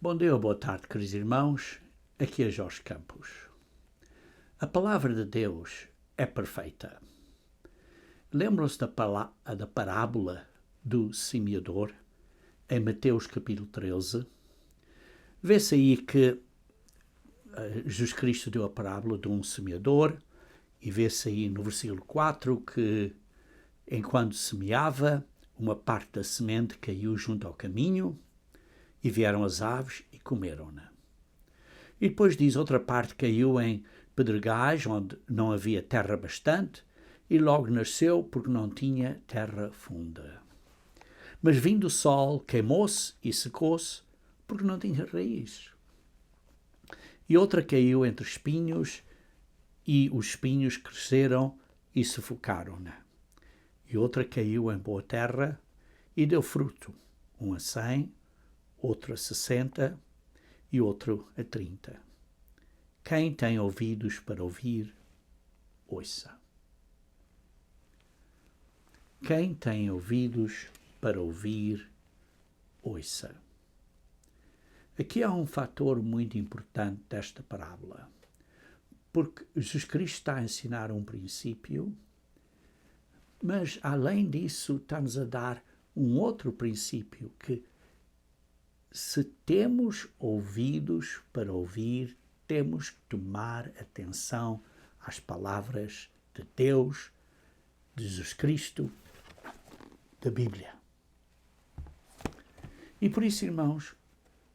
Bom dia ou boa tarde, queridos irmãos. Aqui é Jorge Campos. A palavra de Deus é perfeita. Lembram-se da parábola do semeador, em Mateus capítulo 13? Vê-se aí que Jesus Cristo deu a parábola de um semeador, e vê-se aí no versículo 4 que, enquanto semeava, uma parte da semente caiu junto ao caminho, e vieram as aves e comeram-na. E depois diz, outra parte caiu em pedregais, onde não havia terra bastante, e logo nasceu porque não tinha terra funda. Mas vindo o sol, queimou-se e secou-se, porque não tinha raízes. E outra caiu entre espinhos, e os espinhos cresceram e sufocaram-na. E outra caiu em boa terra e deu fruto, um a 100, outro a 60 e outro a 30. Quem tem ouvidos para ouvir, ouça. Quem tem ouvidos para ouvir, ouça. Aqui há um fator muito importante desta parábola, porque Jesus Cristo está a ensinar um princípio, mas além disso está-nos a dar um outro princípio, que se temos ouvidos para ouvir, temos que tomar atenção às palavras de Deus, de Jesus Cristo, da Bíblia. E por isso, irmãos,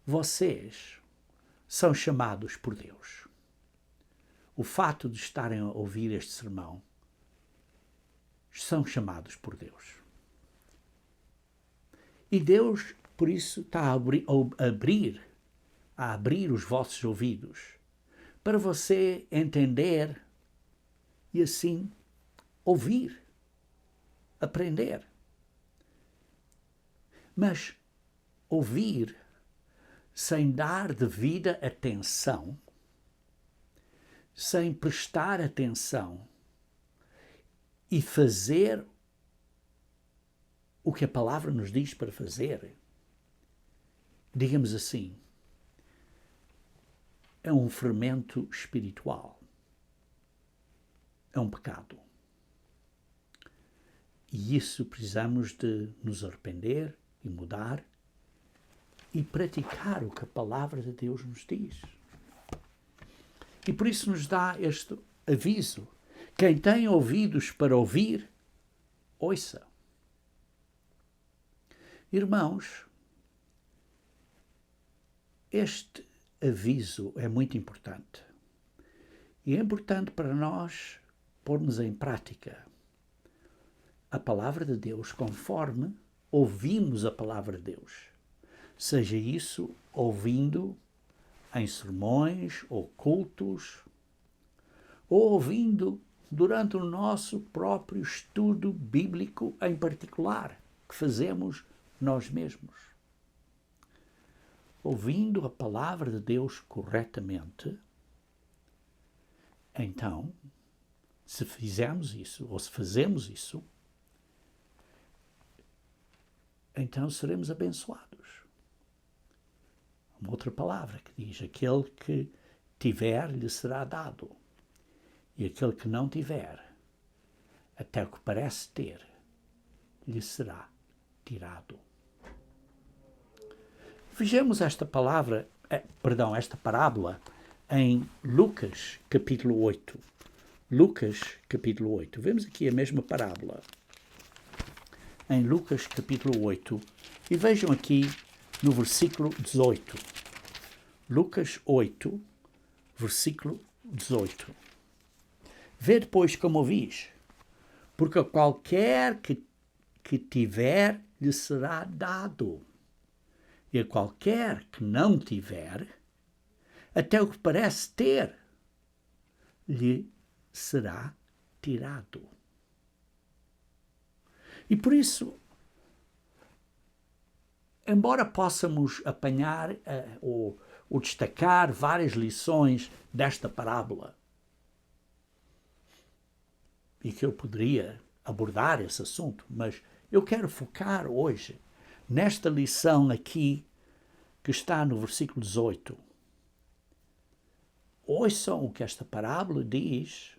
vocês são chamados por Deus. O fato de estarem a ouvir este sermão, são chamados por Deus. E Deus, por isso, está a abrir os vossos ouvidos, para você entender e assim ouvir, aprender. Mas ouvir sem dar devida atenção, sem prestar atenção e fazer o que a palavra nos diz para fazer, digamos assim, é um fermento espiritual. É um pecado. E isso precisamos de nos arrepender e mudar e praticar o que a palavra de Deus nos diz. E por isso nos dá este aviso. Quem tem ouvidos para ouvir, ouça. Irmãos, este aviso é muito importante. E é importante para nós pormos em prática a palavra de Deus conforme ouvimos a palavra de Deus. Seja isso ouvindo em sermões ou cultos, ou ouvindo durante o nosso próprio estudo bíblico em particular, que fazemos nós mesmos. Ouvindo a palavra de Deus corretamente, então, se fizermos isso, ou se fazemos isso, então seremos abençoados. Uma outra palavra que diz, aquele que tiver, lhe será dado. E aquele que não tiver, até o que parece ter, lhe será tirado. Vejamos esta parábola em Lucas capítulo 8. Lucas capítulo 8. Vemos aqui a mesma parábola em Lucas capítulo 8 e vejam aqui no versículo 18. Lucas 8, versículo 18. Vê depois como ouvis, porque a qualquer que tiver, lhe será dado. E a qualquer que não tiver, até o que parece ter, lhe será tirado. E por isso, embora possamos apanhar ou destacar várias lições desta parábola, e que eu poderia abordar esse assunto, mas eu quero focar hoje nesta lição aqui que está no versículo 18. Ouçam o que esta parábola diz,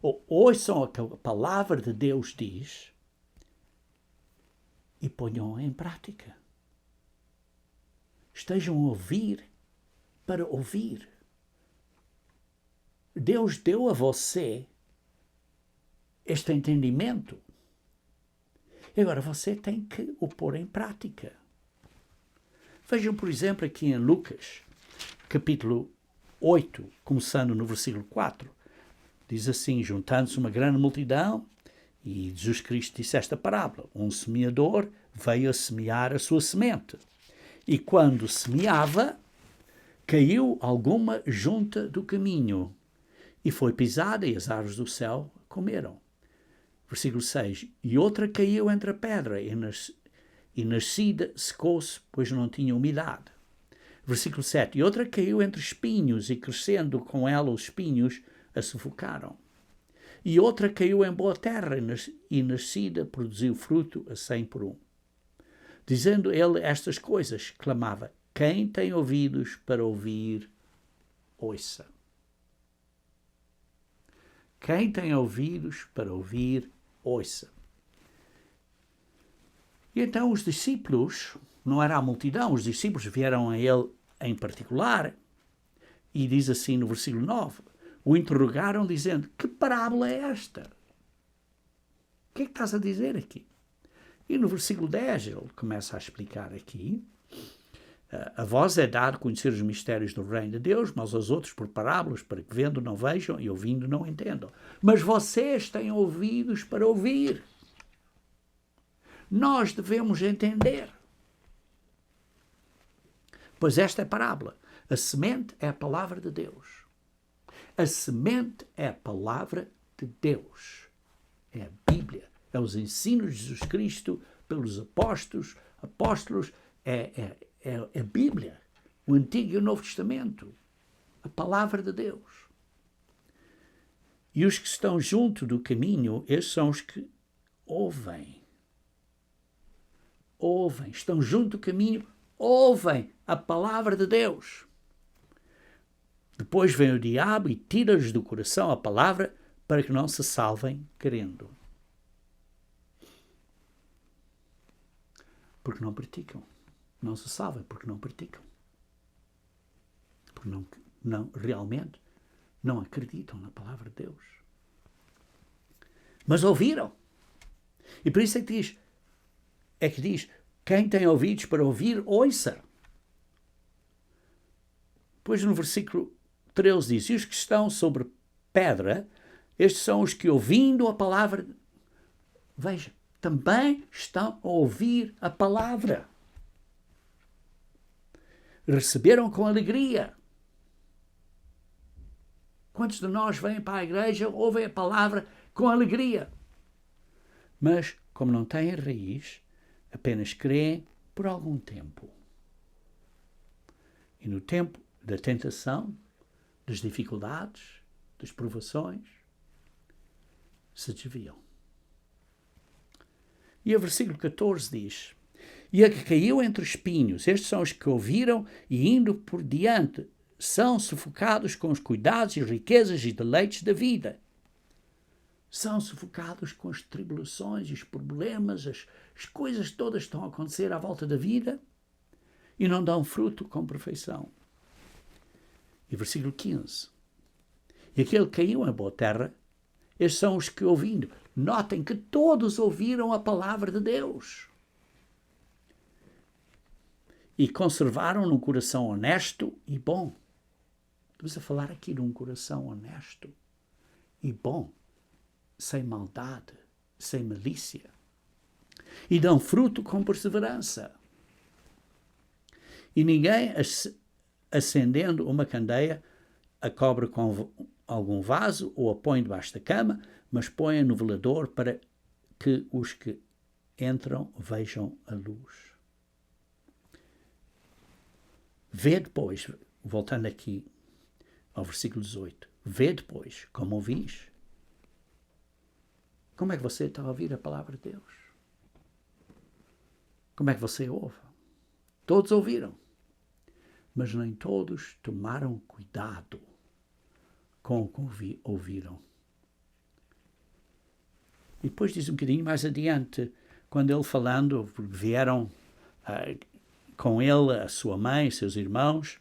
ou ouçam o que a palavra de Deus diz e ponham em prática. Estejam a ouvir para ouvir. Deus deu a você este entendimento. E agora você tem que o pôr em prática. Vejam, por exemplo, aqui em Lucas, capítulo 8, começando no versículo 4. Diz assim: juntando-se uma grande multidão, e Jesus Cristo disse esta parábola: um semeador veio a semear a sua semente. E quando semeava, caiu alguma junta do caminho, e foi pisada, e as aves do céu comeram. Versículo 6. E outra caiu entre a pedra, e nascida secou-se, pois não tinha umidade. Versículo 7. E outra caiu entre espinhos, e crescendo com ela os espinhos, a sufocaram. E outra caiu em boa terra, e nascida produziu fruto a 100 por 1. Dizendo ele estas coisas, clamava: quem tem ouvidos para ouvir, ouça. Quem tem ouvidos para ouvir, ouça. E então os discípulos, não era a multidão, os discípulos vieram a ele em particular, e diz assim no versículo 9, o interrogaram dizendo: que parábola é esta? O que é que estás a dizer aqui? E no versículo 10 ele começa a explicar aqui: a vós é dado conhecer os mistérios do reino de Deus, mas aos outros por parábolas, para que vendo não vejam e ouvindo não entendam. Mas vocês têm ouvidos para ouvir. Nós devemos entender. Pois esta é a parábola. A semente é a palavra de Deus. A semente é a palavra de Deus. É a Bíblia. É os ensinos de Jesus Cristo pelos apóstolos. É a Bíblia. O Antigo e o Novo Testamento. A palavra de Deus. E os que estão junto do caminho, esses são os que ouvem. Ouvem. Estão junto do caminho, ouvem a palavra de Deus. Depois vem o diabo e tira-lhes do coração a palavra para que não se salvem querendo. Porque não praticam. Não se salvem porque não praticam. Porque realmente não acreditam na palavra de Deus. Mas ouviram. E por isso é que diz, quem tem ouvidos para ouvir, ouça. Depois no versículo 13 diz, e os que estão sobre pedra, estes são os que ouvindo a palavra, veja, também estão a ouvir a palavra. Receberam com alegria. Quantos de nós vêm para a igreja, ouvem a palavra com alegria? Mas, como não têm raiz, apenas creem por algum tempo. E no tempo da tentação, das dificuldades, das provações, se desviam. E o versículo 14 diz, e a que caiu entre espinhos, estes são os que ouviram e indo por diante, são sufocados com os cuidados e riquezas e deleites da vida. São sufocados com as tribulações, os problemas, as coisas todas que estão a acontecer à volta da vida e não dão fruto com perfeição. E versículo 15. E aquele que caiu em boa terra, estes são os que ouvindo. Notem que todos ouviram a palavra de Deus. E conservaram num coração honesto e bom. Estamos a falar aqui de um coração honesto e bom, sem maldade, sem malícia. E dão fruto com perseverança. E ninguém, acendendo uma candeia, a cobre com algum vaso ou a põe debaixo da cama, mas põe no velador para que os que entram vejam a luz. Vê depois, voltando aqui ao versículo 18, vê depois como ouvis. Como é que você está a ouvir a palavra de Deus? Como é que você ouve? Todos ouviram. mas nem todos tomaram cuidado com o que ouviram. E depois diz um bocadinho mais adiante, quando ele falando, vieram com ele a sua mãe, seus irmãos,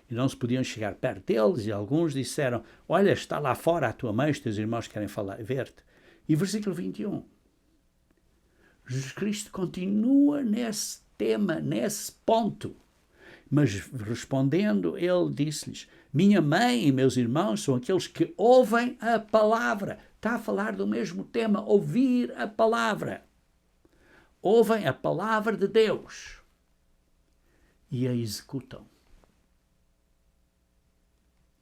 e não se podiam chegar perto deles, e alguns disseram, olha, está lá fora a tua mãe, os teus irmãos querem ver-te. E versículo 21. Jesus Cristo continua nesse tema, nesse ponto. Mas respondendo, ele disse-lhes, minha mãe e meus irmãos são aqueles que ouvem a palavra. Está a falar do mesmo tema, ouvir a palavra. Ouvem a palavra de Deus e a executam.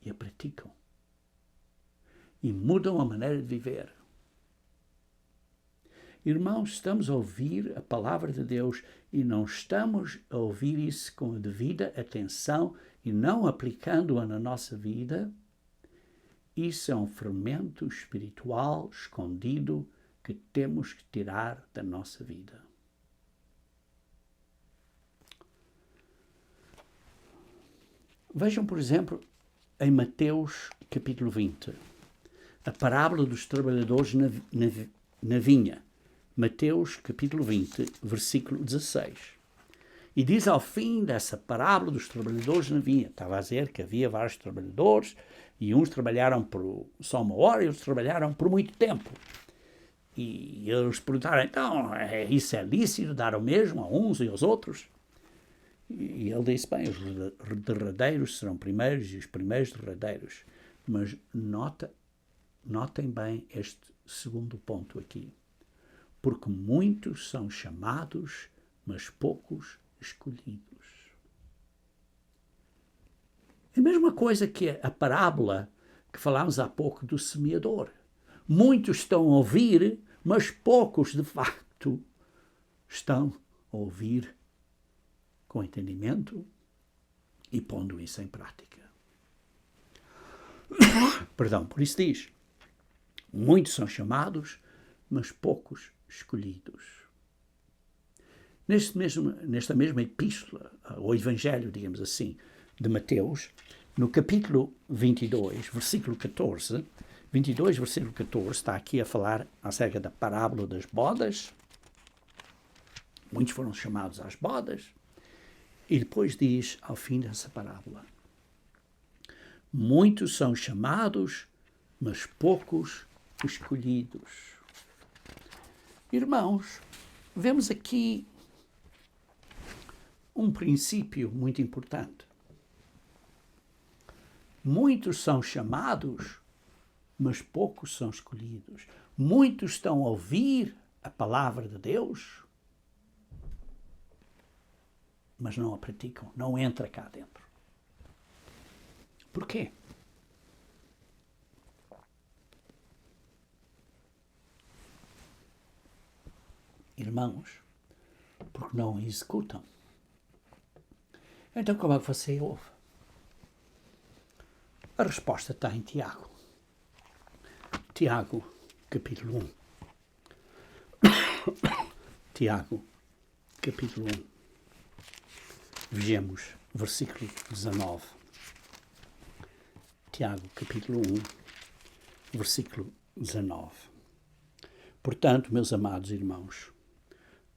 E a praticam. E mudam a maneira de viver. Irmãos, estamos a ouvir a palavra de Deus e não estamos a ouvir isso com a devida atenção e não aplicando-a na nossa vida, isso é um fermento espiritual escondido que temos que tirar da nossa vida. Vejam, por exemplo, em Mateus capítulo 20, a parábola dos trabalhadores na vinha. Mateus capítulo 20, versículo 16. E diz ao fim dessa parábola dos trabalhadores na vinha, estava a dizer que havia vários trabalhadores e uns trabalharam por só uma hora e outros trabalharam por muito tempo. E eles perguntaram, então, isso é lícito dar o mesmo a uns e aos outros? E ele disse, bem, os derradeiros serão primeiros e os primeiros derradeiros. Mas notem bem este segundo ponto aqui. Porque muitos são chamados, mas poucos escolhidos. É a mesma coisa que a parábola que falámos há pouco do semeador. Muitos estão a ouvir, mas poucos, de facto, estão a ouvir com entendimento e pondo isso em prática. Perdão, por isso diz, muitos são chamados, mas poucos escolhidos. Nesta mesma epístola, ou evangelho, digamos assim, de Mateus, no capítulo 22, versículo 14, 22, versículo 14, está aqui a falar acerca da parábola das bodas. Muitos foram chamados às bodas. E depois diz, ao fim dessa parábola, muitos são chamados, mas poucos escolhidos. Irmãos, vemos aqui um princípio muito importante. Muitos são chamados, mas poucos são escolhidos. Muitos estão a ouvir a palavra de Deus, mas não a praticam, não entra cá dentro. Por quê? Irmãos, porque não a executam. Então como é que você ouve? A resposta está em Tiago. Tiago, capítulo 1. Tiago, capítulo 1. Vejamos, versículo 19. Tiago, capítulo 1, versículo 19. Portanto, meus amados irmãos,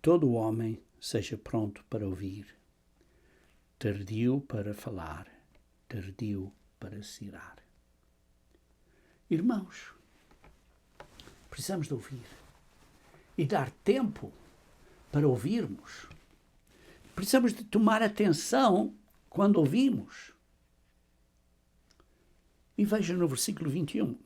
todo homem seja pronto para ouvir, tardio para falar, tardio para se irar. Irmãos, precisamos de ouvir e dar tempo para ouvirmos. Precisamos de tomar atenção quando ouvimos. E veja no versículo 21.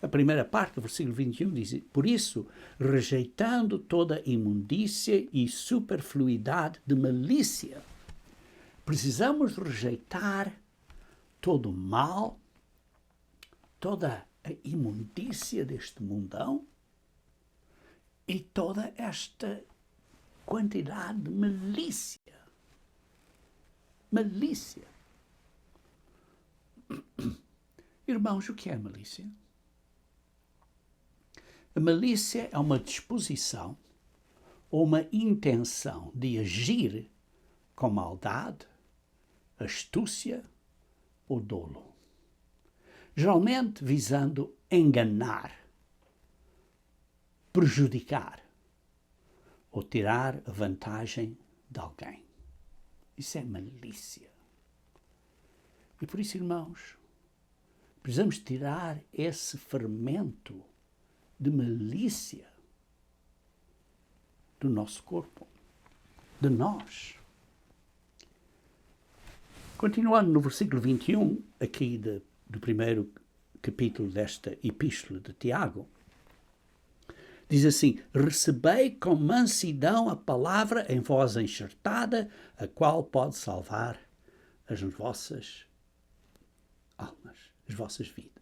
A primeira parte do versículo 21 diz, por isso, rejeitando toda imundícia e superfluidade de malícia. Precisamos rejeitar todo o mal, toda a imundícia deste mundão e toda esta quantidade de malícia. Malícia. Irmãos, o que é malícia? A malícia é uma disposição ou uma intenção de agir com maldade, astúcia ou dolo, geralmente visando enganar, prejudicar ou tirar a vantagem de alguém. Isso é malícia. E por isso, irmãos, precisamos tirar esse fermento de malícia do nosso corpo, de nós. Continuando no versículo 21, aqui do primeiro capítulo desta epístola de Tiago, diz assim: recebei com mansidão a palavra em vós enxertada, a qual pode salvar as vossas almas, as vossas vidas.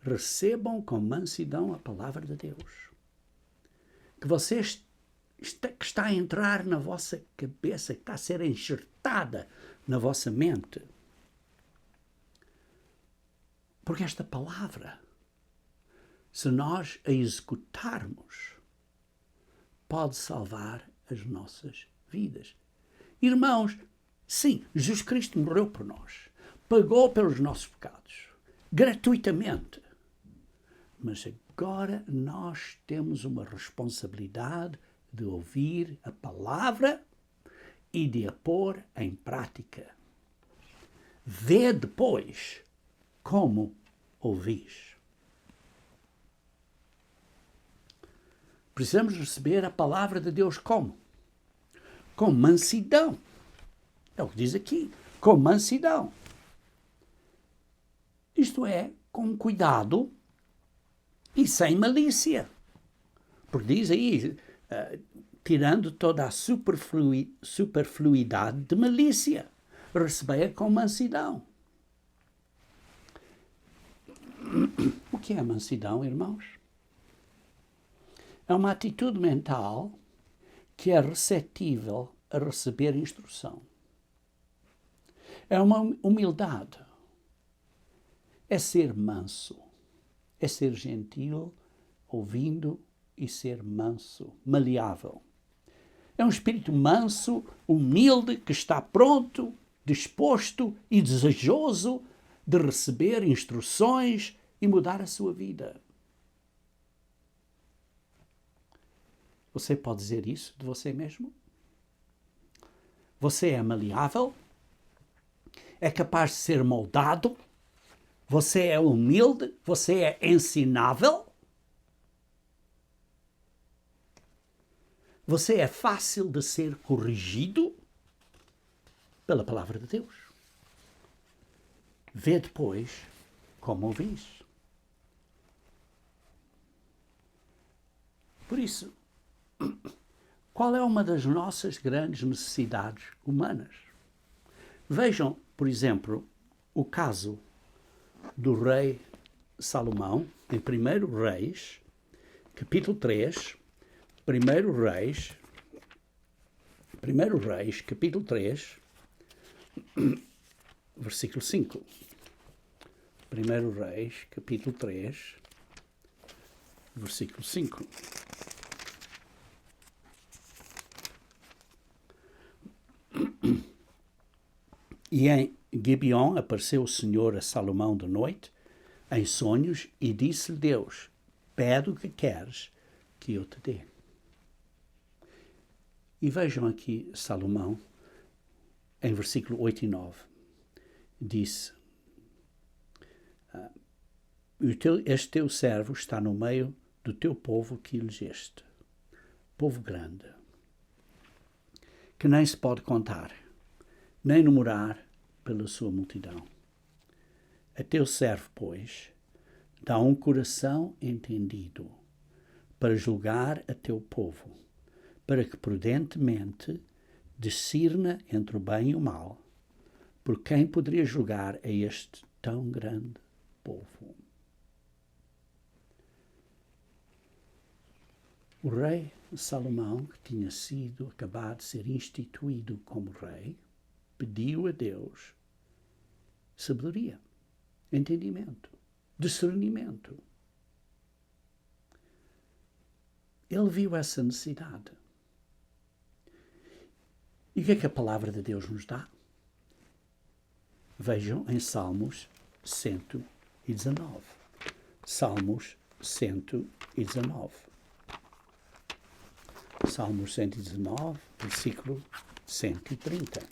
Recebam com mansidão a palavra de Deus, que vocês que está a entrar na vossa cabeça, que está a ser enxertada na vossa mente. Porque esta palavra, se nós a executarmos, pode salvar as nossas vidas. Irmãos, sim, Jesus Cristo morreu por nós, pagou pelos nossos pecados, gratuitamente. Mas agora nós temos uma responsabilidade de ouvir a palavra e de a pôr em prática. Vê depois como ouvis. Precisamos receber a palavra de Deus como? Com mansidão. É o que diz aqui. Com mansidão. Isto é, com cuidado e sem malícia. Porque diz aí, tirando toda a superfluidade de malícia. Recebei-a com mansidão. O que é mansidão, irmãos? É uma atitude mental que é receptível a receber instrução. É uma humildade. É ser manso. É ser gentil, ouvindo e ser manso, maleável. É um espírito manso, humilde, que está pronto, disposto e desejoso de receber instruções e mudar a sua vida. Você pode dizer isso de você mesmo? Você é maleável? É capaz de ser moldado? Você é humilde? Você é ensinável? Você é fácil de ser corrigido pela palavra de Deus. Vê depois como ouvis. Por isso, qual é uma das nossas grandes necessidades humanas? Vejam, por exemplo, o caso do rei Salomão, em 1 Reis, capítulo 3, 1 Reis, capítulo 3, versículo 5. 1 Reis, capítulo 3, versículo 5. E em Gibeon apareceu o Senhor a Salomão de noite, em sonhos, e disse-lhe Deus: pede o que queres que eu te dê. E vejam aqui Salomão, em versículo 8 e 9, disse: este teu servo está no meio do teu povo que elegeste, povo grande, que nem se pode contar, nem numerar pela sua multidão. A teu servo, pois, dá um coração entendido para julgar a teu povo, para que prudentemente discirna entre o bem e o mal, por quem poderia julgar a este tão grande povo. O rei Salomão, que tinha sido acabado de ser instituído como rei, pediu a Deus sabedoria, entendimento, discernimento. Ele viu essa necessidade. E o que é que a palavra de Deus nos dá? Vejam em Salmos 119. Salmos 119. Salmos 119, versículo 130.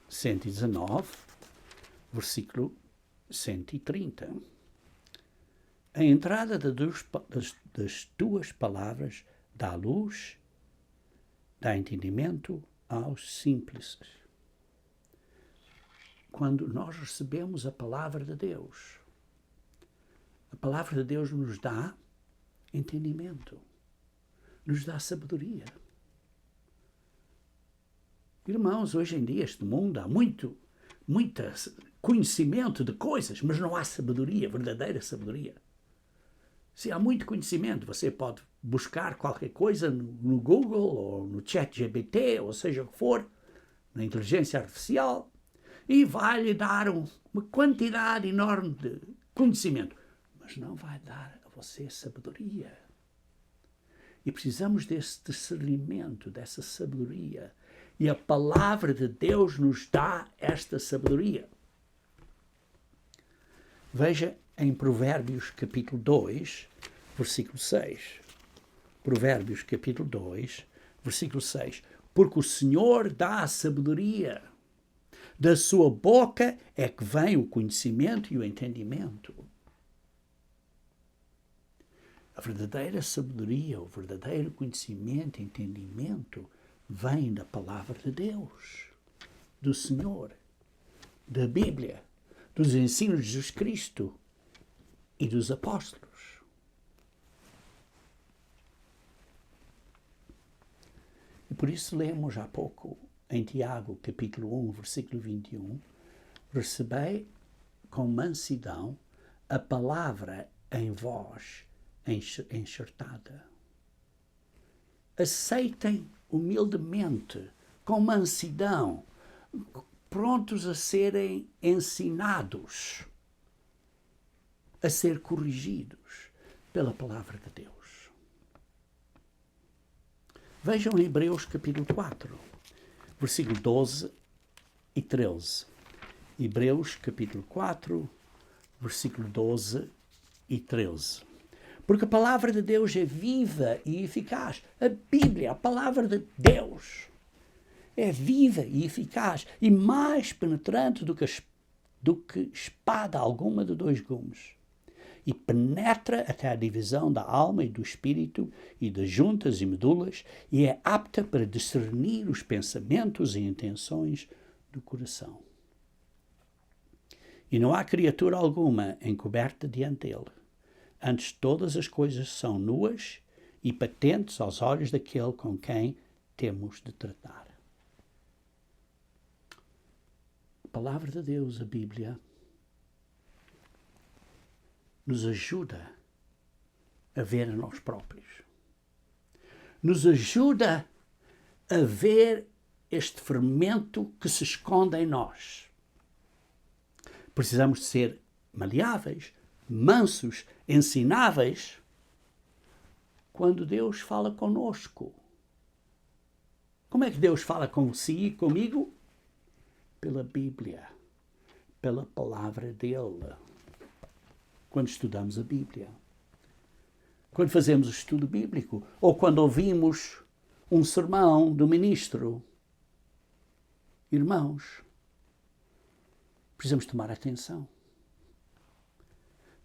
119, versículo 130. A entrada das tuas palavras dá luz, dá entendimento aos simples. Quando nós recebemos a palavra de Deus nos dá entendimento, nos dá sabedoria. Irmãos, hoje em dia, este mundo, há muito conhecimento de coisas, mas não há sabedoria, verdadeira sabedoria. Se há muito conhecimento, você pode buscar qualquer coisa no Google ou no ChatGPT, ou seja o que for, na inteligência artificial, e vai lhe dar uma quantidade enorme de conhecimento, mas não vai dar a você sabedoria. E precisamos desse discernimento, dessa sabedoria. E a palavra de Deus nos dá esta sabedoria. Veja em Provérbios capítulo 2, versículo 6. Provérbios capítulo 2, versículo 6. Porque o Senhor dá a sabedoria. Da sua boca é que vem o conhecimento e o entendimento. A verdadeira sabedoria, o verdadeiro conhecimento e entendimento vem da palavra de Deus, do Senhor, da Bíblia, dos ensinos de Jesus Cristo e dos apóstolos. E por isso lemos há pouco em Tiago, capítulo 1, versículo 21, recebei com mansidão a palavra em vós enxertada. Aceitem humildemente, com mansidão, prontos a serem ensinados, a ser corrigidos pela palavra de Deus. Vejam em Hebreus capítulo 4, versículo 12 e 13. Hebreus capítulo 4, versículo 12 e 13. Porque a palavra de Deus é viva e eficaz. A Bíblia, a palavra de Deus, é viva e eficaz e mais penetrante do que espada alguma de 2 gumes. E penetra até a divisão da alma e do espírito e das juntas e medulas e é apta para discernir os pensamentos e intenções do coração. E não há criatura alguma encoberta diante dele. Antes todas as coisas são nuas e patentes aos olhos daquele com quem temos de tratar. A palavra de Deus, a Bíblia, nos ajuda a ver a nós próprios. Nos ajuda a ver este fermento que se esconde em nós. Precisamos de ser maleáveis, mansos, ensináveis, quando Deus fala conosco. Como é que Deus fala com você e comigo? Pela Bíblia, pela palavra dele. Quando estudamos a Bíblia, quando fazemos o estudo bíblico, ou quando ouvimos um sermão do ministro. Irmãos, precisamos tomar atenção.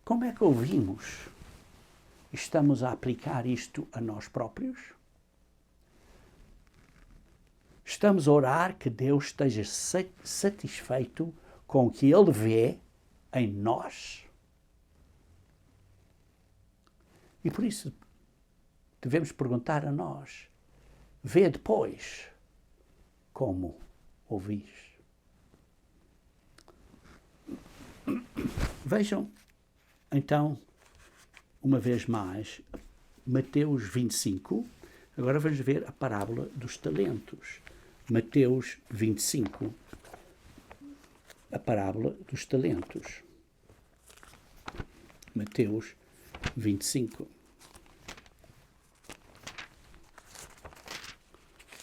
Como é que ouvimos? Estamos a aplicar isto a nós próprios? Estamos a orar que Deus esteja satisfeito com o que Ele vê em nós? E por isso devemos perguntar a nós, vê depois como ouvis. Vejam, então, uma vez mais, Mateus 25. Agora vamos ver a parábola dos talentos. Mateus 25. A parábola dos talentos. Mateus 25.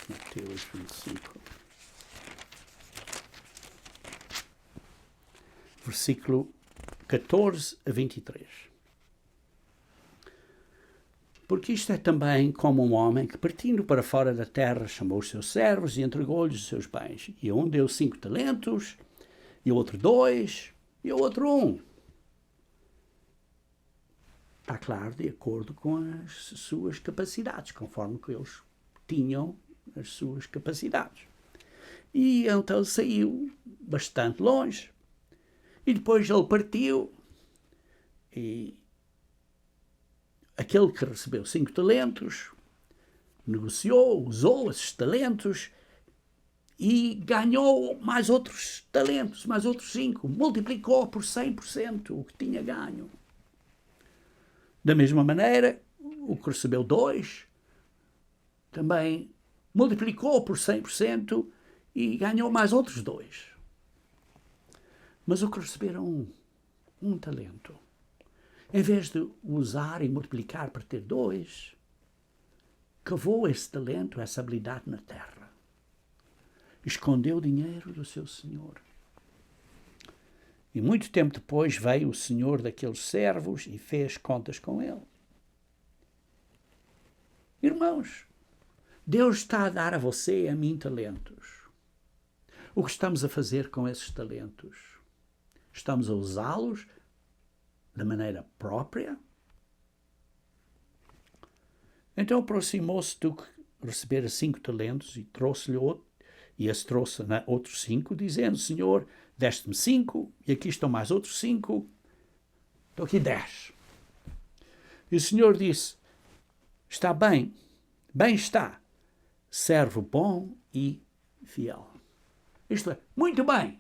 Mateus 25. versículo 14 a 23. Porque isto é também como um homem que, partindo para fora da terra, chamou os seus servos e entregou-lhes os seus bens. E a um deu 5 talentos, e a outro 2, e a outro 1. Está claro, de acordo com as suas capacidades, conforme que eles tinham as suas capacidades. E então saiu bastante longe. E depois ele partiu, e aquele que recebeu 5 talentos negociou, usou esses talentos e ganhou mais outros talentos, mais outros 5. Multiplicou por 100% o que tinha ganho. Da mesma maneira, o que recebeu 2 também multiplicou por 100% e ganhou mais outros 2. Mas o que receberam um talento, em vez de usar e multiplicar para ter 2, cavou esse talento, essa habilidade na terra. Escondeu o dinheiro do seu senhor. E muito tempo depois veio o senhor daqueles servos e fez contas com ele. Irmãos, Deus está a dar a você e a mim talentos. O que estamos a fazer com esses talentos? Estamos a usá-los da maneira própria? Então aproximou-se do que recebera 5 talentos e trouxe-lhe outro, e esse trouxe outros 5, dizendo: Senhor, deste-me 5, e aqui estão mais outros 5, estão aqui 10. E o Senhor disse: está bem, bem está, servo bom e fiel. Isto é, muito bem,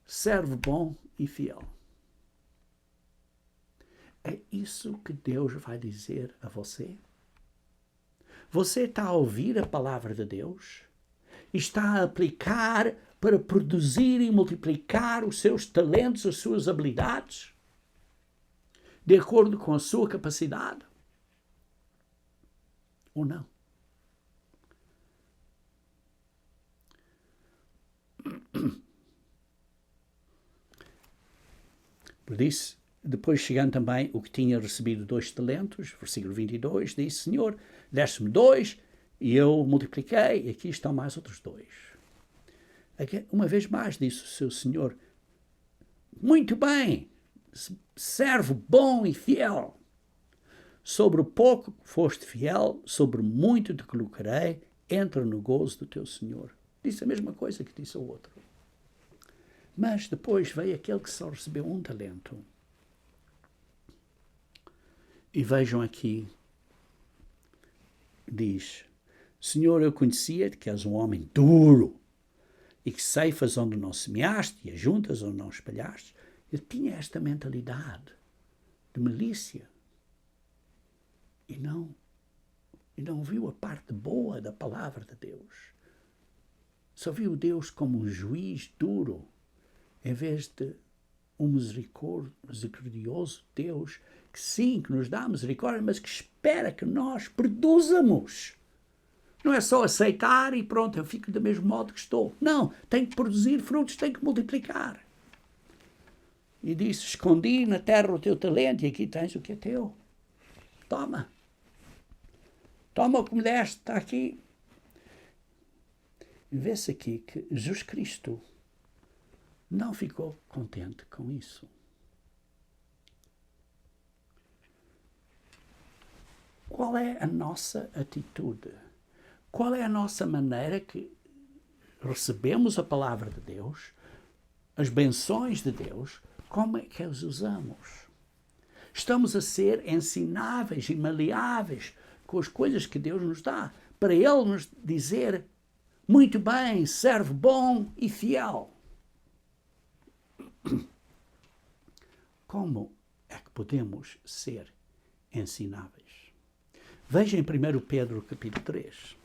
servo bom e fiel. É isso que Deus vai dizer a você? Você está a ouvir a palavra de Deus? Está a aplicar para produzir e multiplicar os seus talentos, as suas habilidades? De acordo com a sua capacidade? Ou não? Por isso, depois chegando também o que tinha recebido 2 talentos, versículo 22, disse: Senhor, deste-me 2 e eu multipliquei, e aqui estão mais outros 2. Uma vez mais disse o seu senhor: muito bem, servo bom e fiel. Sobre o pouco foste fiel, sobre muito te colocarei, entra no gozo do teu senhor. Disse a mesma coisa que disse ao outro. Mas depois veio aquele que só recebeu 1 talento. E vejam aqui, diz: Senhor, eu conhecia-te que és um homem duro, e que ceifas onde não semeaste e ajuntas onde não espalhaste. Ele tinha esta mentalidade de malícia. E não viu a parte boa da palavra de Deus. Só viu Deus como um juiz duro, em vez de um misericordioso Deus que sim, que nos dá misericórdia, mas que espera que nós produzamos. Não é só aceitar e pronto, eu fico do mesmo modo que estou. Não, tem que produzir frutos, tem que multiplicar. E disse: escondi na terra o teu talento e aqui tens o que é teu. Toma. Toma o que me deste, está aqui. E vê-se aqui que Jesus Cristo não ficou contente com isso. Qual é a nossa atitude? Qual é a nossa maneira que recebemos a palavra de Deus, as benções de Deus, como é que as usamos? Estamos a ser ensináveis e maleáveis com as coisas que Deus nos dá, para Ele nos dizer: muito bem, servo bom e fiel. Como é que podemos ser ensináveis? Vejam em 1 Pedro capítulo 3.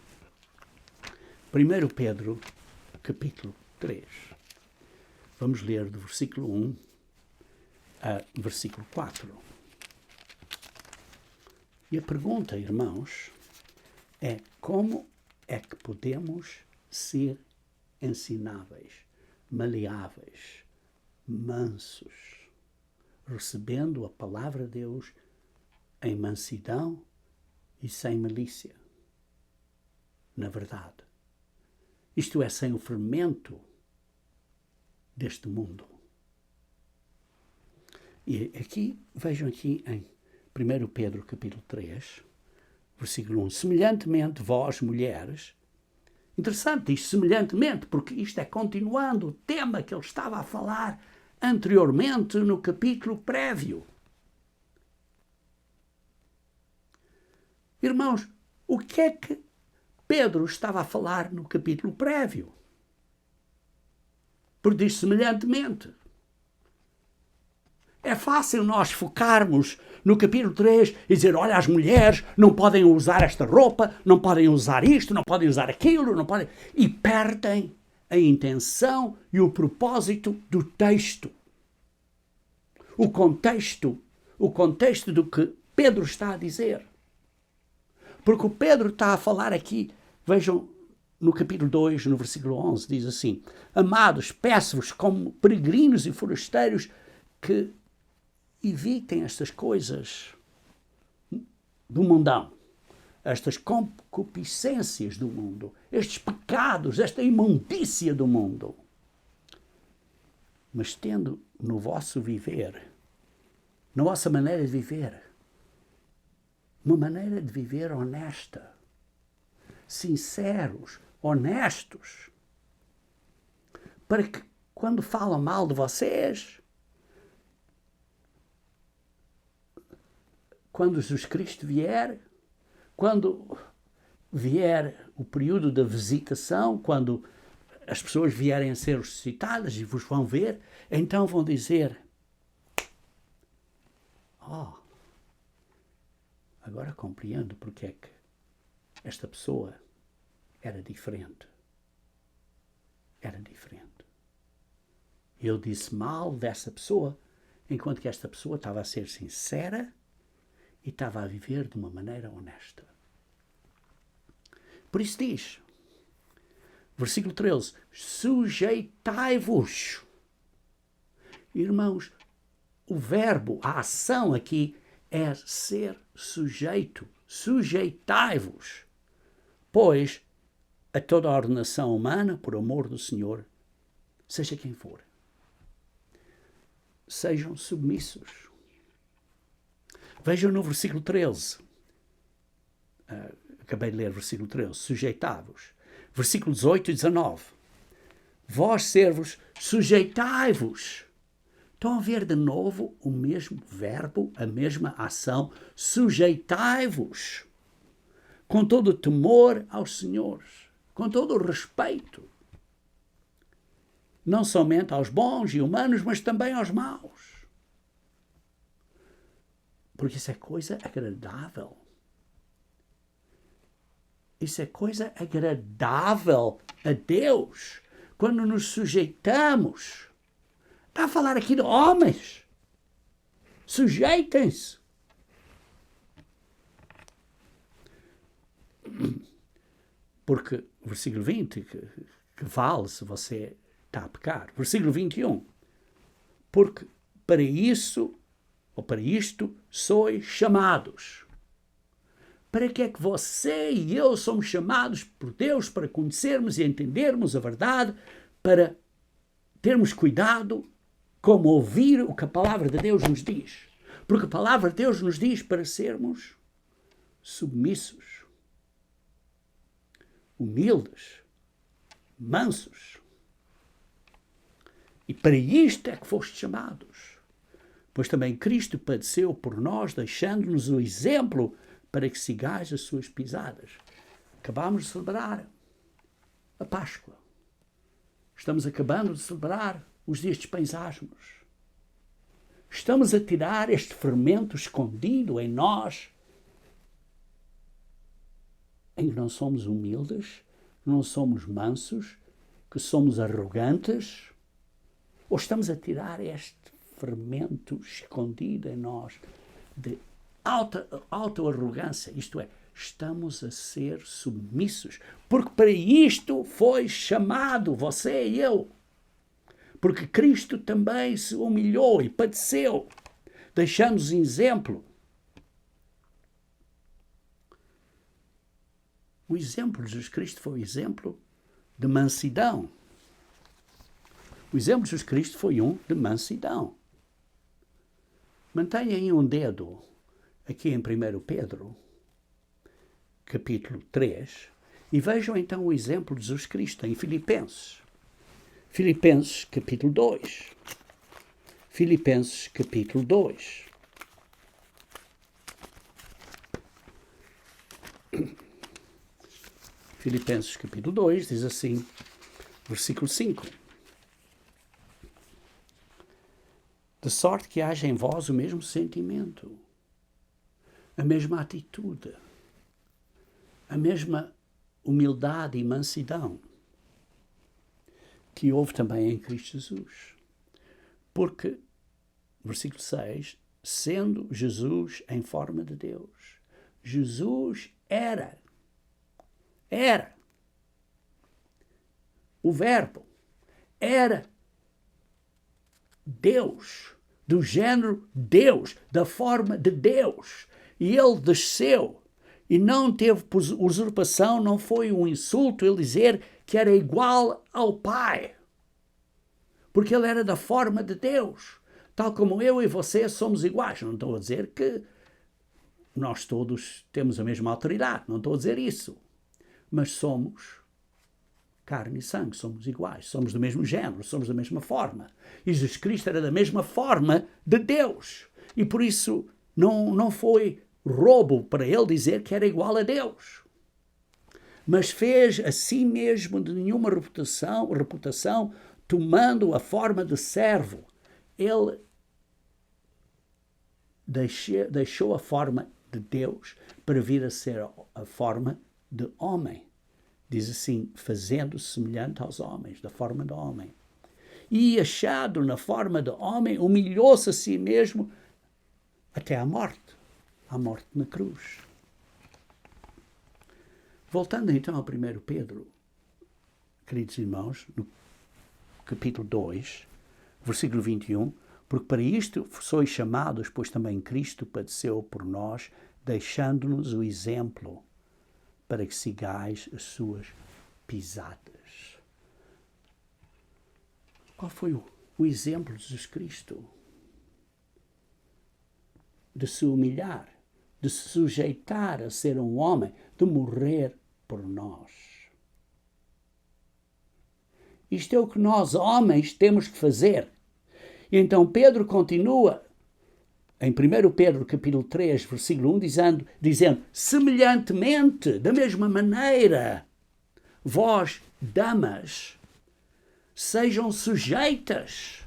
1 Pedro capítulo 3. Vamos ler do versículo 1 a versículo 4. E a pergunta, irmãos, é: como é que podemos ser ensináveis, maleáveis, mansos, recebendo a palavra de Deus em mansidão e sem malícia. Na verdade. Isto é, sem o fermento deste mundo. E aqui, vejam aqui em 1 Pedro capítulo 3, versículo 1. Semelhantemente, vós, mulheres, interessante isto, semelhantemente, porque isto é continuando o tema que ele estava a falar anteriormente no capítulo prévio. Irmãos, o que é que Pedro estava a falar no capítulo prévio? Porque diz semelhantemente. É fácil nós focarmos no capítulo 3 e dizer, olha, as mulheres não podem usar esta roupa, não podem usar isto, não podem usar aquilo, não podem... E perdem a intenção e o propósito do texto. O contexto do que Pedro está a dizer. Porque o Pedro está a falar aqui, vejam, no capítulo 2, no versículo 11, diz assim, amados, peço-vos como peregrinos e forasteiros que evitem estas coisas do mundão, estas concupiscências do mundo, estes pecados, esta imundícia do mundo. Mas tendo no vosso viver, na vossa maneira de viver, uma maneira de viver honesta, sinceros, honestos, para que quando falam mal de vocês, quando Jesus Cristo vier, quando vier o período da visitação, quando as pessoas vierem a ser ressuscitadas e vos vão ver, então vão dizer, agora compreendo porque é que esta pessoa era diferente. Era diferente. Eu disse mal dessa pessoa, enquanto que esta pessoa estava a ser sincera e estava a viver de uma maneira honesta. Por isso diz, versículo 13, sujeitai-vos. Irmãos, o verbo, a ação aqui é ser sujeito. Sujeitai-vos, pois, a toda a ordenação humana, por amor do Senhor, seja quem for. Sejam submissos. Vejam no versículo 13. Acabei de ler o versículo 13. Sujeitai-vos. Versículo 18 e 19. Vós, servos, sujeitai-vos. Estão a ver de novo o mesmo verbo, a mesma ação. Sujeitai-vos. Com todo o temor aos senhores. Com todo o respeito. Não somente aos bons e humanos, mas também aos maus. Porque isso é coisa agradável. Isso é coisa agradável a Deus. Quando nos sujeitamos. Está a falar aqui de homens. Sujeitem-se. Porque, versículo 20, que vale se você está a pecar. Versículo 21. Porque para isso, ou para isto, sois chamados. Para que é que você e eu somos chamados por Deus para conhecermos e entendermos a verdade, para termos cuidado como ouvir o que a palavra de Deus nos diz. Porque a palavra de Deus nos diz para sermos submissos, humildes, mansos. E para isto é que foste chamados. Pois também Cristo padeceu por nós, deixando-nos o exemplo para que sigais as suas pisadas. Acabamos de celebrar a Páscoa. Estamos acabando de celebrar os dias de pães asmos. Estamos a tirar este fermento escondido em nós, em que não somos humildes, não somos mansos, que somos arrogantes, ou estamos a tirar este fermento escondido em nós de alta arrogância, isto é, estamos a ser submissos, porque para isto foi chamado você e eu, Porque Cristo também se humilhou e padeceu, deixando-nos exemplo. O exemplo de Jesus Cristo foi o exemplo de mansidão. O exemplo de Jesus Cristo foi um de mansidão. Mantenha aí um dedo aqui em 1 Pedro, capítulo 3, e vejam então o exemplo de Jesus Cristo em Filipenses. Filipenses, capítulo 2. Filipenses, capítulo 2. Filipenses, capítulo 2, diz assim, versículo 5. De sorte que haja em vós o mesmo sentimento, a mesma atitude, a mesma humildade e mansidão que houve também em Cristo Jesus. Porque, versículo 6, sendo Jesus em forma de Deus, Jesus era o Verbo, era Deus, do género Deus, da forma de Deus. E ele desceu e não teve usurpação, não foi um insulto ele dizer que era igual ao Pai. Porque ele era da forma de Deus. Tal como eu e você somos iguais. Não estou a dizer que nós todos temos a mesma autoridade, não estou a dizer isso. Mas somos carne e sangue, somos iguais, somos do mesmo género, somos da mesma forma. E Jesus Cristo era da mesma forma de Deus. E por isso não foi roubo para ele dizer que era igual a Deus. Mas fez a si mesmo de nenhuma reputação, tomando a forma de servo. Ele deixou a forma de Deus para vir a ser a forma de homem. Diz assim, fazendo-se semelhante aos homens, da forma de homem. E achado na forma de homem, humilhou-se a si mesmo até à morte na cruz. Voltando então ao 1 Pedro, queridos irmãos, no capítulo 2, versículo 21, porque para isto sois chamados, pois também Cristo padeceu por nós, deixando-nos o exemplo, para que sigais as suas pisadas. Qual foi o exemplo de Jesus Cristo? De se humilhar, de se sujeitar a ser um homem, de morrer por nós. Isto é o que nós, homens, temos que fazer. E então Pedro continua, em 1 Pedro capítulo 3, versículo 1, dizendo, semelhantemente, da mesma maneira, vós, damas, sejam sujeitas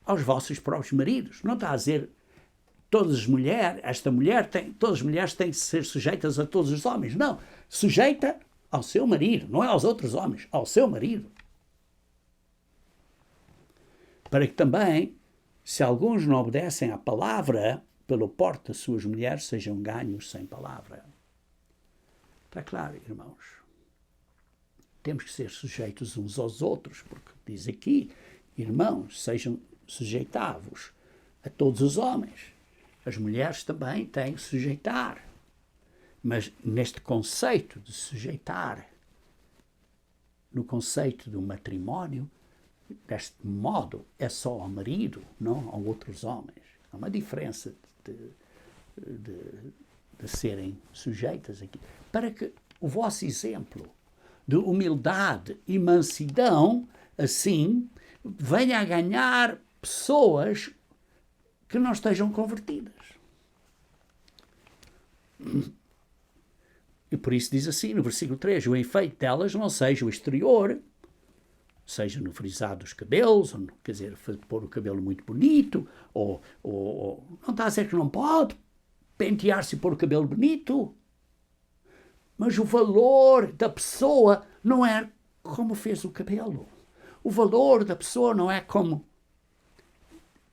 aos vossos próprios maridos. Não está a dizer todas as mulheres, todas as mulheres têm que ser sujeitas a todos os homens. Não, sujeita ao seu marido, não é aos outros homens, ao seu marido. Para que também, se alguns não obedecem à palavra, pelo porte das suas mulheres, sejam ganhos sem palavra. Está claro, irmãos? Temos que ser sujeitos uns aos outros, porque diz aqui, irmãos, sejam sujeitados a todos os homens. As mulheres também têm que sujeitar. Mas neste conceito de sujeitar, no conceito do matrimónio, deste modo, é só ao marido, não a outros homens. Há uma diferença de serem sujeitas aqui. Para que o vosso exemplo de humildade e mansidão, assim, venha a ganhar pessoas que não estejam convertidas. E por isso diz assim, no versículo 3, o efeito delas não seja o exterior, seja no frisado dos cabelos, ou, quer dizer, pôr o cabelo muito bonito, ou não está a dizer que não pode pentear-se e pôr o cabelo bonito, mas o valor da pessoa não é como fez o cabelo. O valor da pessoa não é como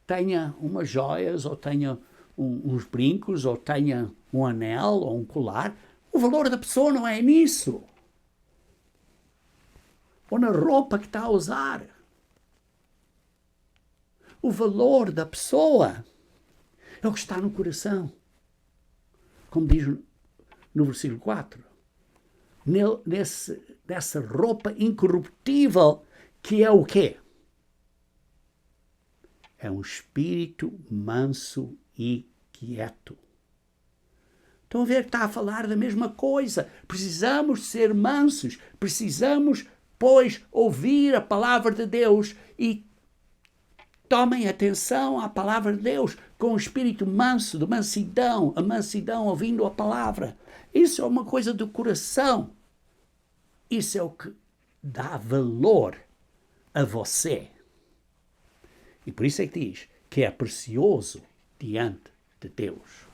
tenha umas joias, ou tenha uns brincos, ou tenha um anel, ou um colar. O valor da pessoa não é nisso. ou na roupa que está a usar. O valor da pessoa é o que está no coração. Como diz no versículo 4. Nessa roupa incorruptível que é o quê? É um espírito manso e quieto. Estão a ver que está a falar da mesma coisa. Precisamos ser mansos. Precisamos, pois, ouvir a palavra de Deus e tomem atenção à palavra de Deus com o espírito manso, de mansidão, a mansidão ouvindo a palavra. Isso é uma coisa do coração. Isso é o que dá valor a você. E por isso é que diz que é precioso diante de Deus.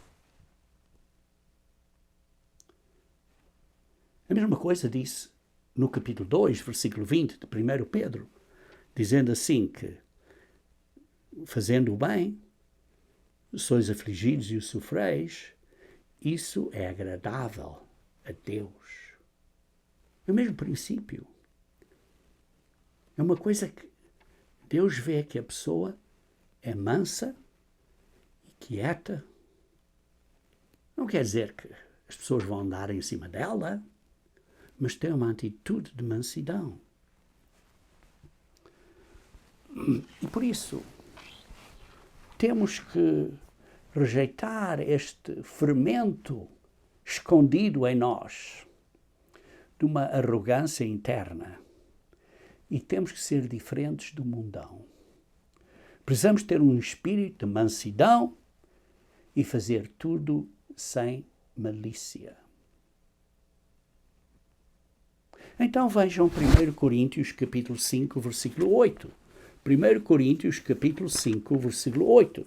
A mesma coisa disse no capítulo 2, versículo 20 de 1 Pedro, dizendo assim que, fazendo o bem, sois afligidos e o sofreis, isso é agradável a Deus. É o mesmo princípio. É uma coisa que Deus vê que a pessoa é mansa e quieta. Não quer dizer que as pessoas vão andar em cima dela, mas tem uma atitude de mansidão. E por isso, temos que rejeitar este fermento escondido em nós, de uma arrogância interna. E temos que ser diferentes do mundão. Precisamos ter um espírito de mansidão e fazer tudo sem malícia. Então vejam 1 Coríntios capítulo 5, versículo 8. 1 Coríntios capítulo 5, versículo 8.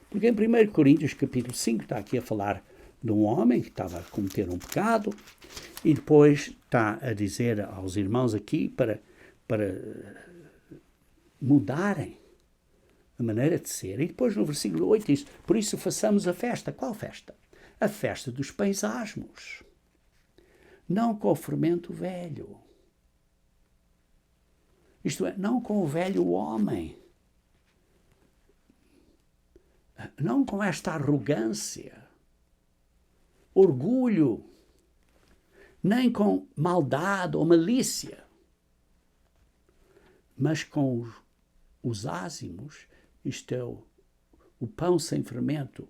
Porque em 1 Coríntios capítulo 5 está aqui a falar de um homem que estava a cometer um pecado e depois está a dizer aos irmãos aqui para mudarem a maneira de ser. E depois no versículo 8 diz, por isso façamos a festa. Qual festa? A festa dos pães asmos. Não com o fermento velho. Isto é, não com o velho homem. Não com esta arrogância, orgulho, nem com maldade ou malícia, mas com os ázimos, isto é o pão sem fermento.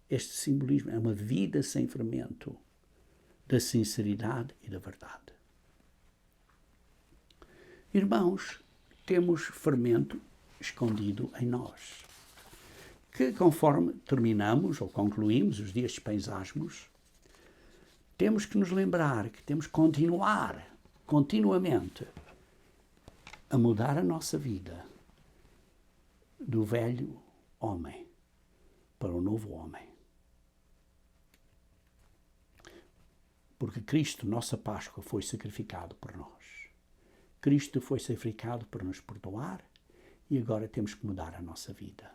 Este simbolismo é uma vida sem fermento da sinceridade e da verdade. Irmãos, temos fermento escondido em nós, que conforme terminamos ou concluímos os dias de pães asmos, temos que nos lembrar que temos que continuar continuamente a mudar a nossa vida do velho homem para o novo homem. Porque Cristo, nossa Páscoa, foi sacrificado por nós. Cristo foi sacrificado para nos perdoar e agora temos que mudar a nossa vida.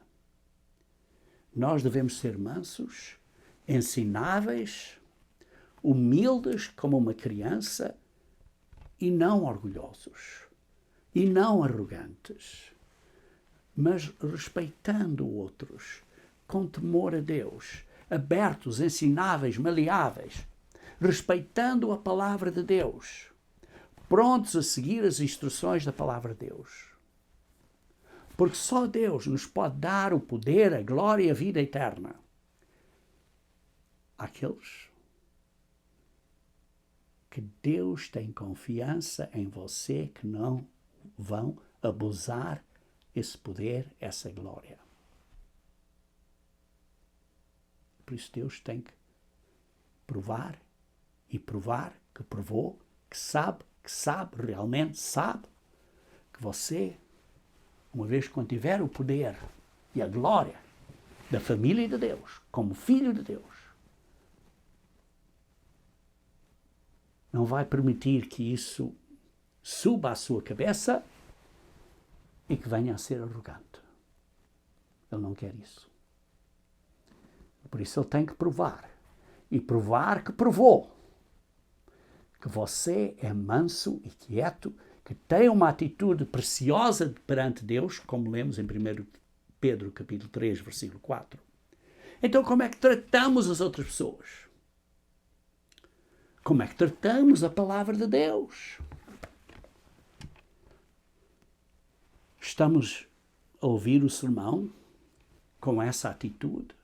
Nós devemos ser mansos, ensináveis, humildes como uma criança e não orgulhosos e não arrogantes, mas respeitando outros, com temor a Deus, abertos, ensináveis, maleáveis, respeitando a palavra de Deus, prontos a seguir as instruções da palavra de Deus. Porque só Deus nos pode dar o poder, a glória e a vida eterna àqueles que Deus tem confiança em você, que não vão abusar esse poder, essa glória. Por isso Deus tem que provar e provar que provou, que sabe, realmente sabe, que você, uma vez quando tiver o poder e a glória da família de Deus, como filho de Deus, não vai permitir que isso suba à sua cabeça e que venha a ser arrogante. Ele não quer isso. Por isso ele tem que provar. E provar que provou que você é manso e quieto que têm uma atitude preciosa perante Deus, como lemos em 1 Pedro capítulo 3, versículo 4. Então, como é que tratamos as outras pessoas? Como é que tratamos a palavra de Deus? Estamos a ouvir o sermão com essa atitude?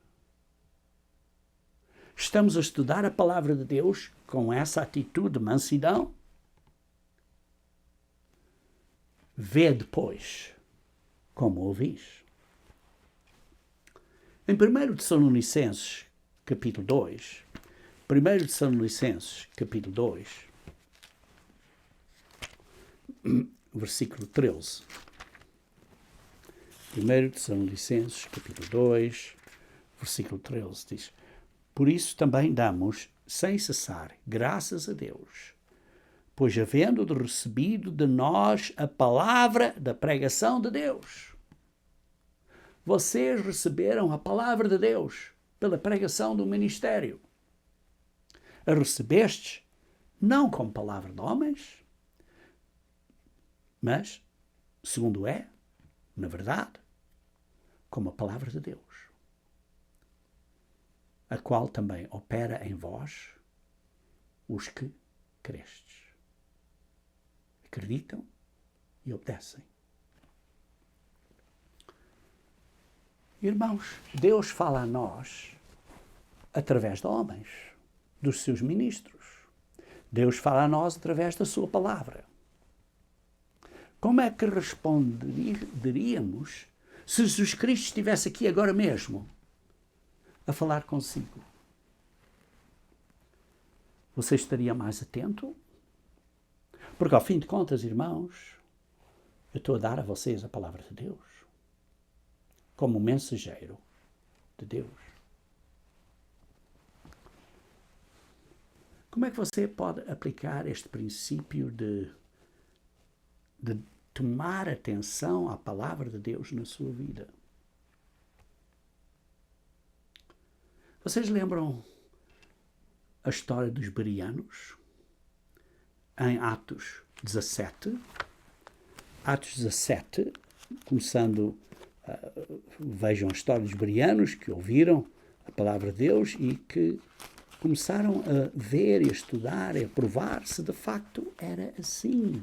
Estamos a estudar a palavra de Deus com essa atitude de mansidão? Vê depois como ouvis. Em 1 Tessalonicenses, capítulo 2, 1 Tessalonicenses, capítulo 2, versículo 13. 1 Tessalonicenses, capítulo 2, versículo 13, diz: Por isso também damos, sem cessar, graças a Deus, pois havendo recebido de nós a palavra da pregação de Deus. Vocês receberam a palavra de Deus pela pregação do ministério. A recebestes não como palavra de homens, mas, segundo é, na verdade, como a palavra de Deus, a qual também opera em vós os que crestes. Acreditam e obedecem. Irmãos, Deus fala a nós através de homens, dos seus ministros. Deus fala a nós através da sua palavra. Como é que responderíamos se Jesus Cristo estivesse aqui agora mesmo a falar consigo? Você estaria mais atento? Porque, ao fim de contas, irmãos, eu estou a dar a vocês a palavra de Deus como mensageiro de Deus. Como é que você pode aplicar este princípio de tomar atenção à palavra de Deus na sua vida? Vocês lembram a história dos bereanos? Em Atos 17. Atos 17, começando, vejam a história dos bereanos que ouviram a palavra de Deus e que começaram a ver e a estudar e a provar se de facto era assim.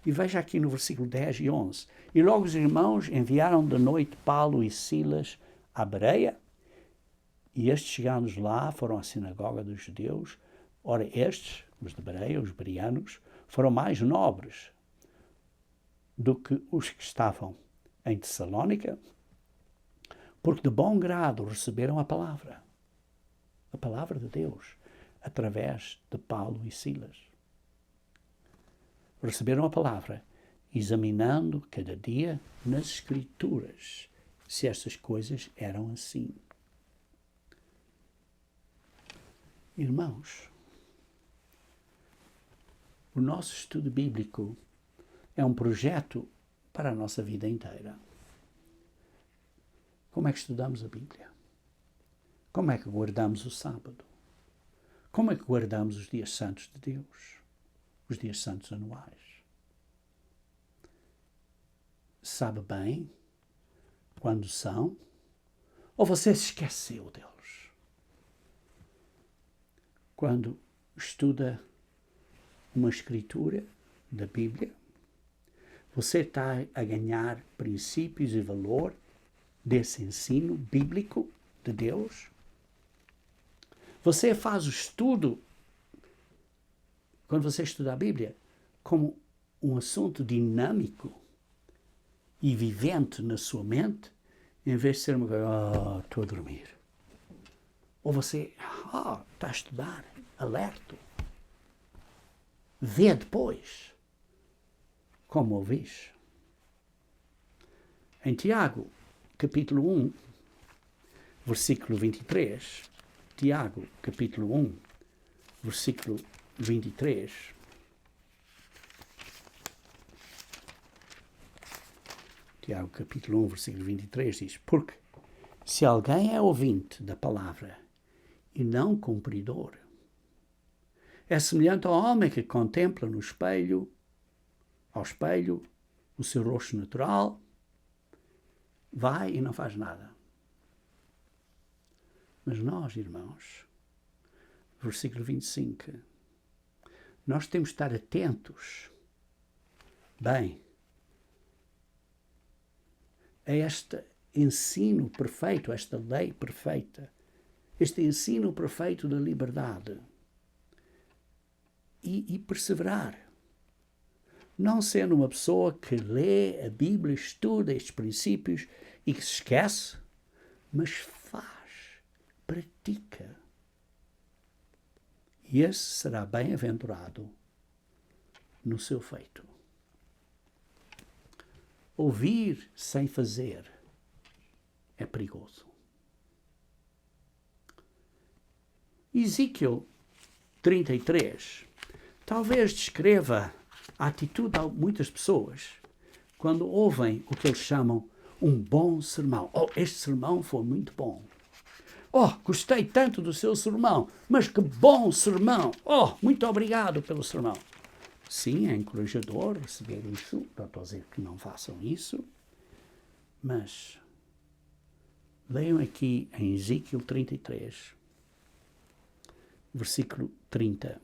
E veja aqui no versículo 10 e 11. E logo os irmãos enviaram de noite Paulo e Silas à Bereia, e estes, chegando lá, foram à sinagoga dos judeus. Ora, estes, os de Bereia, os bereanos, foram mais nobres do que os que estavam em Tessalónica, porque de bom grado receberam a palavra de Deus, através de Paulo e Silas. Receberam a palavra, examinando cada dia nas Escrituras se estas coisas eram assim. Irmãos, o nosso estudo bíblico é um projeto para a nossa vida inteira. Como é que estudamos a Bíblia? Como é que guardamos o sábado? Como é que guardamos os dias santos de Deus? Os dias santos anuais? Sabe bem quando são? Ou você se esqueceu deles? Quando estuda uma escritura da Bíblia, você está a ganhar princípios e valor desse ensino bíblico de Deus? Você faz o estudo, quando você estuda a Bíblia, como um assunto dinâmico e vivente na sua mente, em vez de ser uma coisa, estou a dormir. Ou você está a estudar, alerta. Vê depois como ouvis. Em Tiago, capítulo 1, versículo 23, Tiago, capítulo 1, versículo 23, Tiago, capítulo 1, versículo 23, diz: Porque se alguém é ouvinte da palavra e não cumpridor, é semelhante ao homem que contempla no espelho ao espelho o seu rosto natural, vai e não faz nada. Mas nós, irmãos, versículo 25, nós temos de estar atentos, bem, a este ensino perfeito, esta lei perfeita, este ensino perfeito da liberdade e perseverar. Não sendo uma pessoa que lê a Bíblia, estuda estes princípios e que se esquece, mas faz, pratica. E esse será bem-aventurado no seu feito. Ouvir sem fazer é perigoso. Ezequiel 33 talvez descreva a atitude de muitas pessoas quando ouvem o que eles chamam um bom sermão. Oh, este sermão foi muito bom. Oh, gostei tanto do seu sermão, mas que bom sermão. Oh, muito obrigado pelo sermão. Sim, é encorajador receber isso. Não estou a dizer que não façam isso, mas leiam aqui em Ezequiel 33, versículo 30.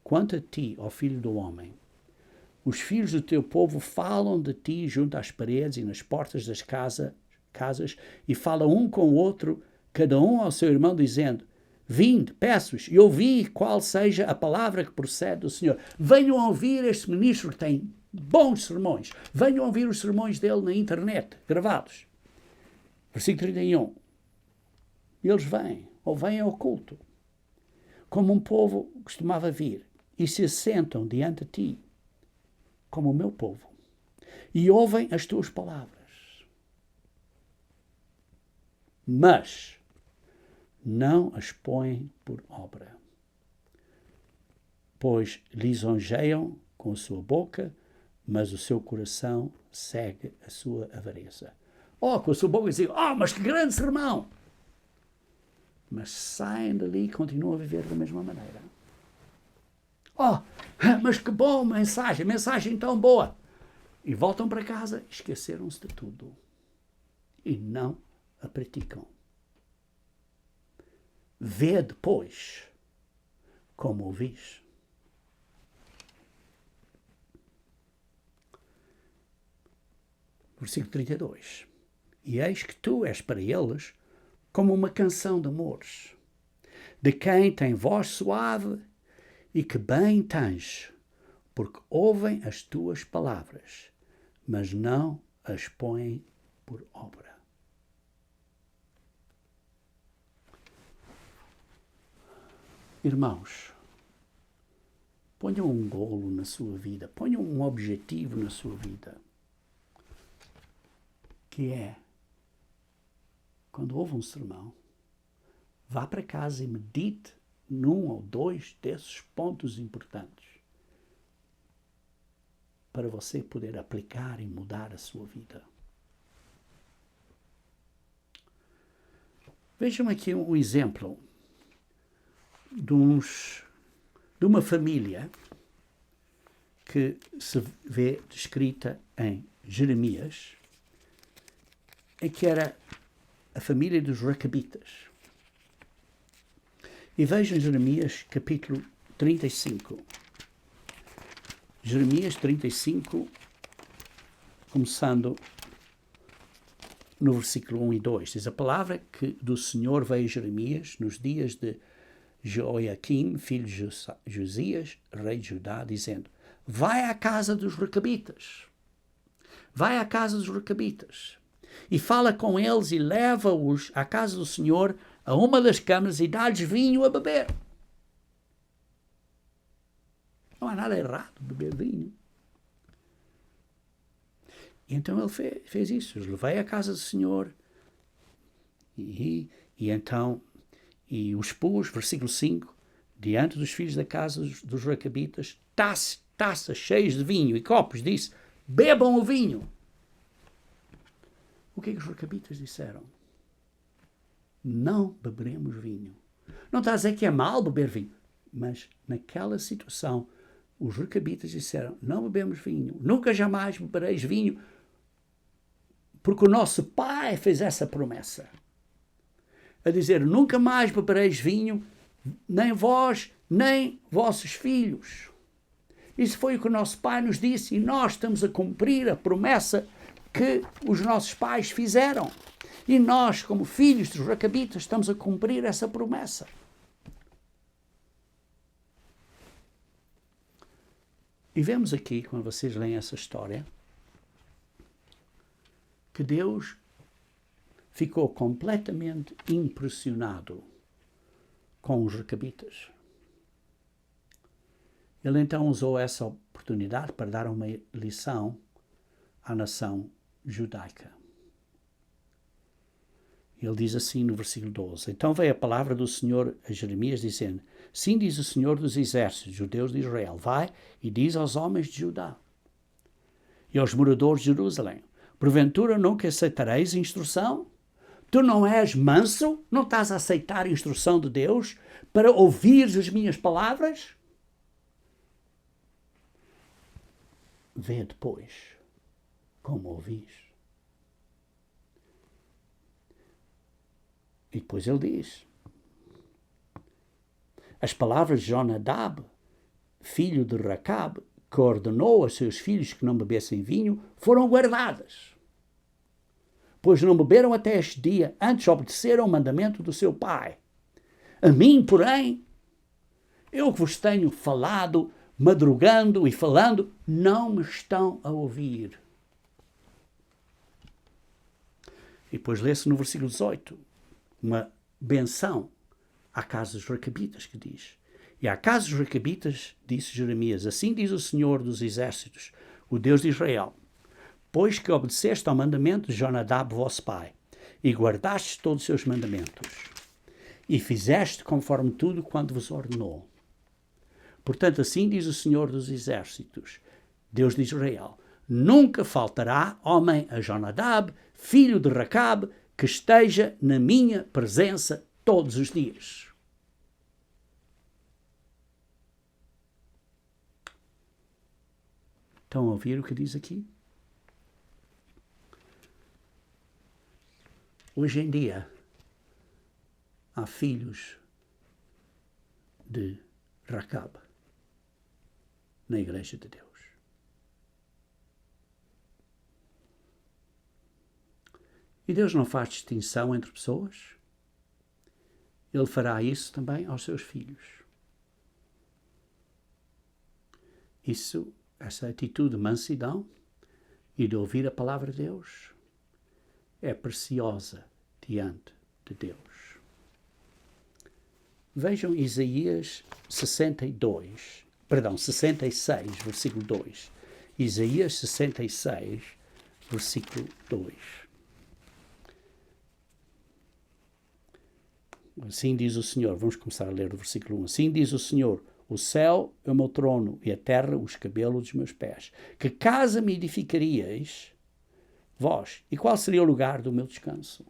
Quanto a ti, ó filho do homem, os filhos do teu povo falam de ti junto às paredes e nas portas das casas e falam um com o outro, cada um ao seu irmão, dizendo: vinde, peço-vos, e ouvi qual seja a palavra que procede do Senhor. Venham ouvir este ministro que tem bons sermões. Venham ouvir os sermões dele na internet, gravados. Versículo 31. Eles vêm, ou vêm ao culto, como um povo costumava vir, e se assentam diante de ti, como o meu povo, e ouvem as tuas palavras. Mas não as põem por obra, pois lisonjeiam com a sua boca, mas o seu coração segue a sua avareza. Oh, com a sua boca dizem: oh, mas que grande sermão! Mas saem dali e continuam a viver da mesma maneira. Oh, mas que boa mensagem tão boa! E voltam para casa e esqueceram-se de tudo. E não a praticam. Vê depois como ouvis. Versículo 32. E eis que tu és para eles como uma canção de amores, de quem tem voz suave e que bem tens, porque ouvem as tuas palavras, mas não as põem por obra. Irmãos, ponham um golo na sua vida, ponham um objetivo na sua vida, que é, quando ouve um sermão, vá para casa e medite num ou dois desses pontos importantes para você poder aplicar e mudar a sua vida. Vejam aqui um exemplo de uma família que se vê descrita em Jeremias, em que era a família dos Recabitas. E vejam Jeremias capítulo 35. Jeremias 35, começando no versículo 1 e 2. Diz: a palavra que do Senhor veio a Jeremias nos dias de Joiaquim, filho de Josias, rei de Judá, dizendo: vai à casa dos Recabitas. Vai à casa dos Recabitas. E fala com eles e leva-os à casa do Senhor, a uma das câmaras, e dá-lhes vinho a beber. Não há nada errado beber vinho. E então ele fez isso. Os levei à casa do Senhor e então os pus, versículo 5, diante dos filhos da casa dos Recabitas, taças cheias de vinho e copos, disse: bebam o vinho. O que é que os Recabitas disseram? Não beberemos vinho. Não está a dizer que é mal beber vinho, mas naquela situação os recabitas disseram, não bebemos vinho, nunca jamais bebereis vinho, porque o nosso pai fez essa promessa. A dizer, nunca mais bebereis vinho, nem vós, nem vossos filhos. Isso foi o que o nosso pai nos disse e nós estamos a cumprir a promessa que os nossos pais fizeram. E nós, como filhos dos recabitas, estamos a cumprir essa promessa. E vemos aqui, quando vocês leem essa história, que Deus ficou completamente impressionado com os recabitas. Ele então usou essa oportunidade para dar uma lição à nação judaica. Ele diz assim no versículo 12, então veio a palavra do Senhor a Jeremias dizendo, sim diz o Senhor dos exércitos, o Deus de Israel, vai e diz aos homens de Judá e aos moradores de Jerusalém, porventura nunca aceitareis instrução? Tu não és manso? Não estás a aceitar a instrução de Deus para ouvires as minhas palavras? Vê depois como ouvis. E depois ele diz, as palavras de Jonadab, filho de Racabe, que ordenou aos seus filhos que não bebessem vinho, foram guardadas. Pois não beberam até este dia, antes obedeceram ao mandamento do seu pai. A mim, porém, eu que vos tenho falado, madrugando e falando, não me estão a ouvir. E depois lê-se no versículo 18, uma benção à casa dos recabitas, que diz, e à casa dos recabitas, disse Jeremias, assim diz o Senhor dos exércitos, o Deus de Israel, pois que obedeceste ao mandamento de Jonadab, vosso pai, e guardaste todos os seus mandamentos, e fizeste conforme tudo quanto vos ordenou. Portanto, assim diz o Senhor dos exércitos, Deus de Israel, nunca faltará homem a Jonadab, filho de Racabe, que esteja na minha presença todos os dias. Estão a ouvir o que diz aqui? Hoje em dia, há filhos de Racabe na Igreja de Deus. E Deus não faz distinção entre pessoas. Ele fará isso também aos seus filhos. Essa atitude de mansidão e de ouvir a palavra de Deus é preciosa diante de Deus. Vejam Isaías 66, versículo 2. Isaías 66, versículo 2. Assim diz o Senhor, vamos começar a ler o versículo 1. Assim diz o Senhor, o céu é o meu trono e a terra os cabelos dos meus pés. Que casa me edificaríeis, vós, e qual seria o lugar do meu descanso?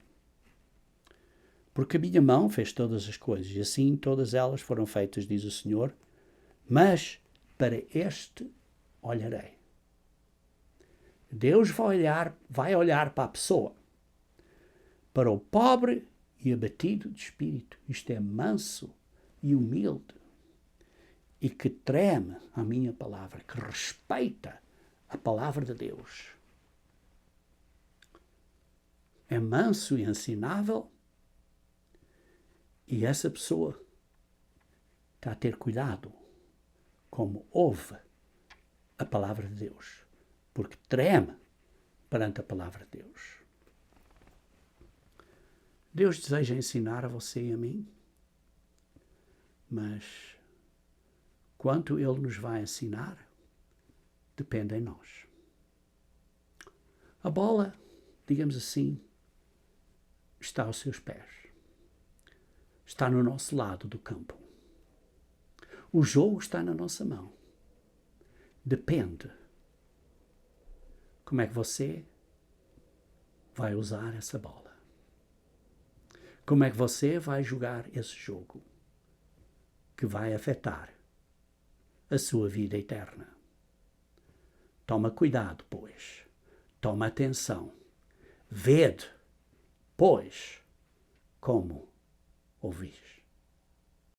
Porque a minha mão fez todas as coisas, e assim todas elas foram feitas, diz o Senhor, mas para este olharei. Deus vai olhar para a pessoa, para o pobre e abatido de espírito. Isto é manso e humilde, e que treme a minha palavra, que respeita a palavra de Deus. É manso e ensinável, e essa pessoa está a ter cuidado como ouve a palavra de Deus, porque treme perante a palavra de Deus. Deus deseja ensinar a você e a mim, mas quanto Ele nos vai ensinar, depende em nós. A bola, digamos assim, está aos seus pés. Está no nosso lado do campo. O jogo está na nossa mão. Depende como é que você vai usar essa bola. Como é que você vai jogar esse jogo que vai afetar a sua vida eterna. Toma cuidado, pois. Toma atenção. Vede, pois, como ouvis.